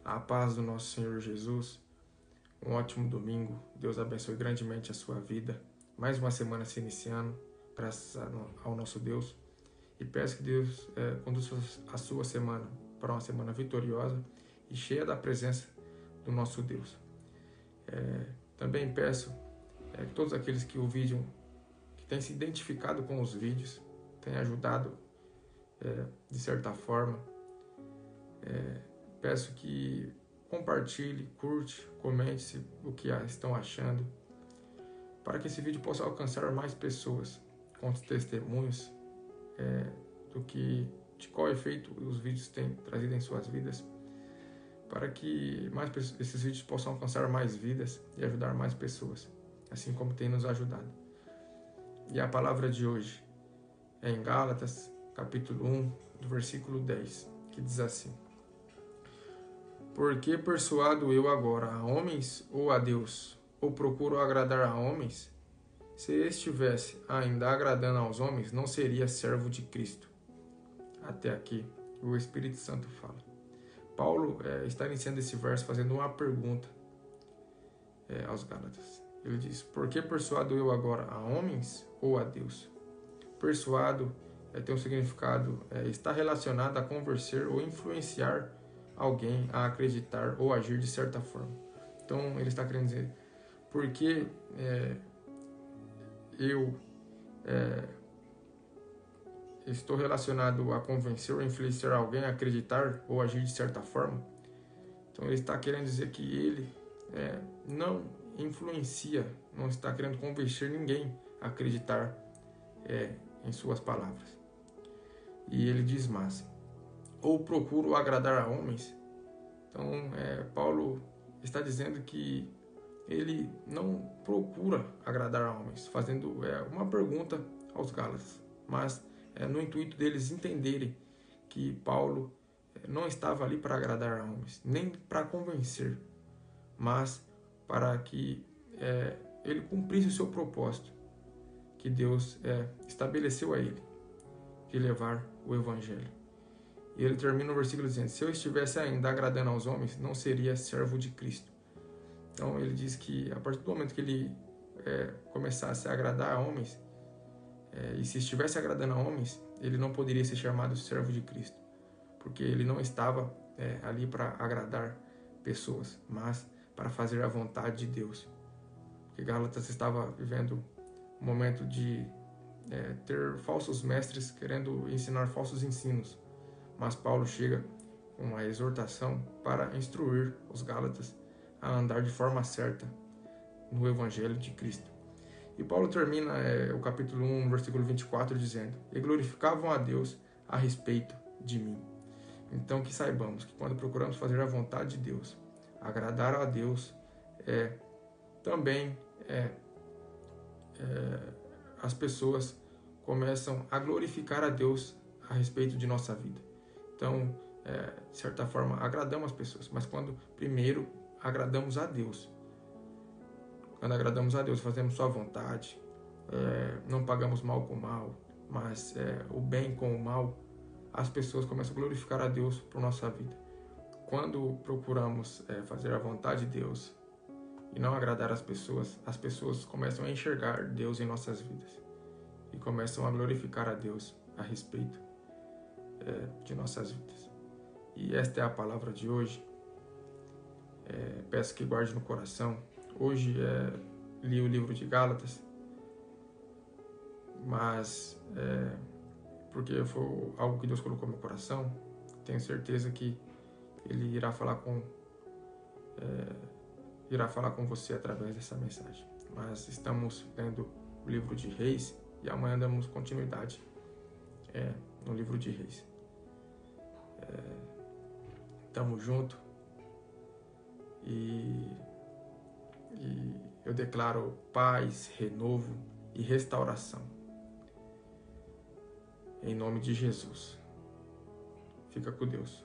A paz do nosso Senhor Jesus. Um ótimo domingo. Deus abençoe grandemente a sua vida. Mais uma semana se iniciando, graças ao nosso Deus. E peço que Deus conduza a sua semana para uma semana vitoriosa e cheia da presença do nosso Deus. Também peço que todos aqueles que o vídeo, que têm se identificado com os vídeos, tenham ajudado de certa forma. Peço que compartilhe, curte, comente o que estão achando, para que esse vídeo possa alcançar mais pessoas com os testemunhos de qual efeito os vídeos têm trazido em suas vidas, para que esses vídeos possam alcançar mais vidas e ajudar mais pessoas, assim como tem nos ajudado. E a palavra de hoje é em Gálatas, capítulo 1, do versículo 10, que diz assim: Por que persuado eu agora a homens ou a Deus? Ou procuro agradar a homens? Se estivesse ainda agradando aos homens, não seria servo de Cristo. Até aqui, o Espírito Santo fala. Paulo está iniciando esse verso fazendo uma pergunta aos Gálatas. Ele diz: Por que persuado eu agora a homens ou a Deus? Persuado tem um significado, está relacionado a convencer ou influenciar alguém a acreditar ou agir de certa forma. Então ele está querendo dizer: porque eu estou relacionado a convencer ou influenciar alguém a acreditar ou agir de certa forma. Então ele está querendo dizer que ele não influencia, não está querendo convencer ninguém a acreditar em suas palavras. E ele diz mais: ou procuro agradar a homens. Então Paulo está dizendo que ele não procura agradar a homens, fazendo uma pergunta aos Gálatas, mas no intuito deles entenderem que Paulo não estava ali para agradar a homens, nem para convencer, mas para que ele cumprisse o seu propósito, que Deus estabeleceu a ele, de levar o Evangelho. E ele termina o versículo dizendo: se eu estivesse ainda agradando aos homens, não seria servo de Cristo. Então ele diz que a partir do momento que ele começasse a agradar a homens, e se estivesse agradando a homens, ele não poderia ser chamado servo de Cristo, porque ele não estava ali para agradar pessoas, mas para fazer a vontade de Deus. Porque Gálatas estava vivendo um momento de ter falsos mestres querendo ensinar falsos ensinos, mas Paulo chega com uma exortação para instruir os Gálatas a andar de forma certa no Evangelho de Cristo. E Paulo termina o capítulo 1, versículo 24, dizendo: e glorificavam a Deus a respeito de mim. Então que saibamos que quando procuramos fazer a vontade de Deus, agradar a Deus, também as pessoas começam a glorificar a Deus a respeito de nossa vida. Então, de certa forma, agradamos as pessoas, mas quando primeiro agradamos a Deus. Quando agradamos a Deus, fazemos sua vontade, não pagamos mal com mal, mas o bem com o mal, as pessoas começam a glorificar a Deus por nossa vida. Quando procuramos fazer a vontade de Deus e não agradar as pessoas começam a enxergar Deus em nossas vidas e começam a glorificar a Deus a respeito de nossas vidas. E esta é a palavra de hoje. Peço que guarde no coração. Hoje li o livro de Gálatas, mas porque foi algo que Deus colocou no meu coração. Tenho certeza que Ele irá falar com você através dessa mensagem. Mas estamos lendo o livro de Reis e amanhã damos continuidade no livro de Reis. Tamo junto e eu declaro paz, renovo e restauração em nome de Jesus. Fica com Deus.